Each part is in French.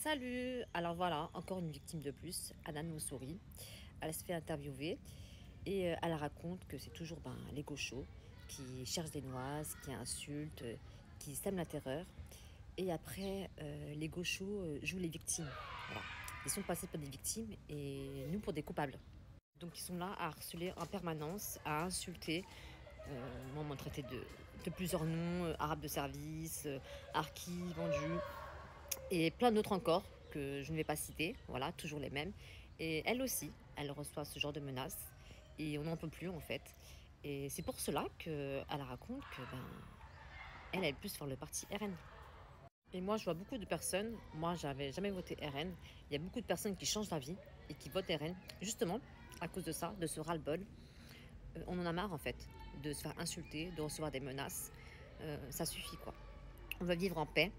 Salut! Alors voilà, encore une victime de plus, Anan Moussouri. Elle se fait interviewer et elle raconte que c'est toujours les gauchos qui cherchent des noises, qui insultent, qui sèment la terreur. Et après, les gauchos jouent les victimes. Voilà. Ils sont passés pour des victimes et nous pour des coupables. Donc ils sont là à harceler en permanence, à insulter. Moi, on m'a traité de plusieurs noms, arabes de service, harkis, vendus et plein d'autres encore que je ne vais pas citer, voilà, toujours les mêmes. Et elle aussi, elle reçoit ce genre de menaces et on n'en peut plus en fait. Et c'est pour cela qu'elle raconte que elle est plus sur le parti RN. Et moi, je vois beaucoup de personnes, moi, j'avais jamais voté RN. Il y a beaucoup de personnes qui changent d'avis et qui votent RN, justement à cause de ça, de ce ras-le-bol. On en a marre en fait de se faire insulter, de recevoir des menaces. Ça suffit quoi. On veut vivre en paix.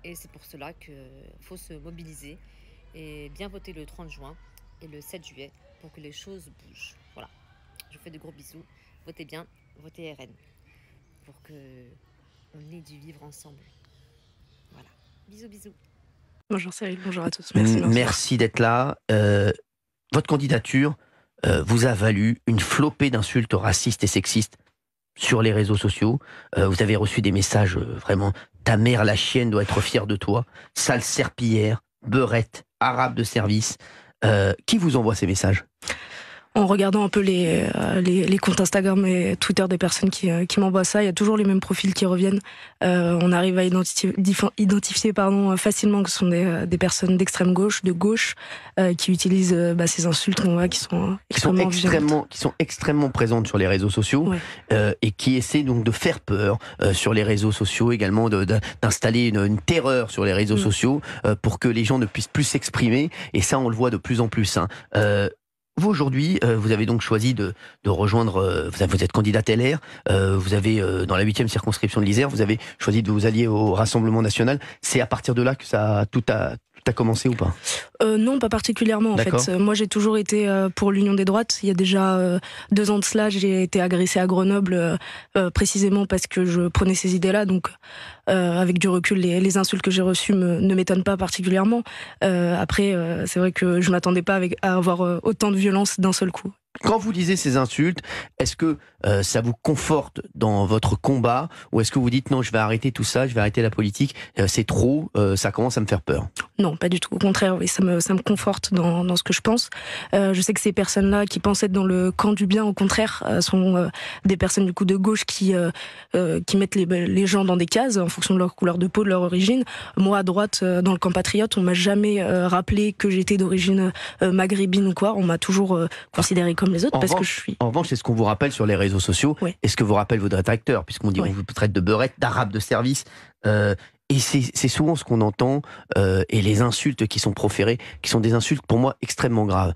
Et c'est pour cela qu'il faut se mobiliser et bien voter le 30 juin et le 7 juillet pour que les choses bougent. Voilà, je vous fais de gros bisous. Votez bien, votez RN pour que on ait du vivre ensemble. Voilà, bisous bisous. Bonjour Cyril, bonjour à tous, merci de me recevoir. Merci d'être là. Votre candidature vous a valu une flopée d'insultes racistes et sexistes sur les réseaux sociaux. Vous avez reçu des messages vraiment « ta mère la chienne doit être fière de toi »,« sale serpillière »,« beurette »,« arabe de service ». Qui vous envoie ces messages ? En regardant un peu les comptes Instagram et Twitter des personnes qui m'envoient ça, il y a toujours les mêmes profils qui reviennent. On arrive à identifier facilement que ce sont des personnes d'extrême gauche, de gauche, qui utilisent ces insultes qu'on voit qui sont violentes. Qui sont extrêmement présentes sur les réseaux sociaux, Ouais. et qui essaient donc de faire peur sur les réseaux sociaux, également d'installer une terreur sur les réseaux sociaux pour que les gens ne puissent plus s'exprimer, et ça on le voit de plus en plus. Vous, aujourd'hui, vous avez donc choisi de rejoindre, vous êtes candidate LR, vous avez, dans la 8e circonscription de l'Isère, vous avez choisi de vous allier au Rassemblement National. C'est à partir de là que tout a commencé ou pas ? Non, pas particulièrement en fait. Moi j'ai toujours été pour l'Union des droites. Il y a déjà 2 ans de cela, j'ai été agressée à Grenoble précisément parce que je prenais ces idées-là. Donc avec du recul, les insultes que j'ai reçues ne m'étonnent pas particulièrement. Après, c'est vrai que je m'attendais pas à avoir autant de violence d'un seul coup. Quand vous lisez ces insultes, est-ce que ça vous conforte dans votre combat, ou est-ce que vous dites non, je vais arrêter tout ça, je vais arrêter la politique, c'est trop, ça commence à me faire peur ? Non, pas du tout. Au contraire, oui, ça me conforte dans ce que je pense. Je sais que ces personnes-là qui pensent être dans le camp du bien, au contraire, sont des personnes du coup de gauche qui mettent les gens dans des cases en fonction de leur couleur de peau, de leur origine. Moi, à droite, dans le camp patriote, on m'a jamais rappelé que j'étais d'origine maghrébine ou quoi. On m'a toujours considéré comme les autres parce que je suis... En revanche, c'est ce qu'on vous rappelle sur les réseaux sociaux, Oui. et ce que vous rappellent vos détracteurs, puisqu'on dit on vous traite de beurette, d'arabe de service. Et c'est souvent ce qu'on entend, et les insultes qui sont proférées, qui sont des insultes pour moi extrêmement graves.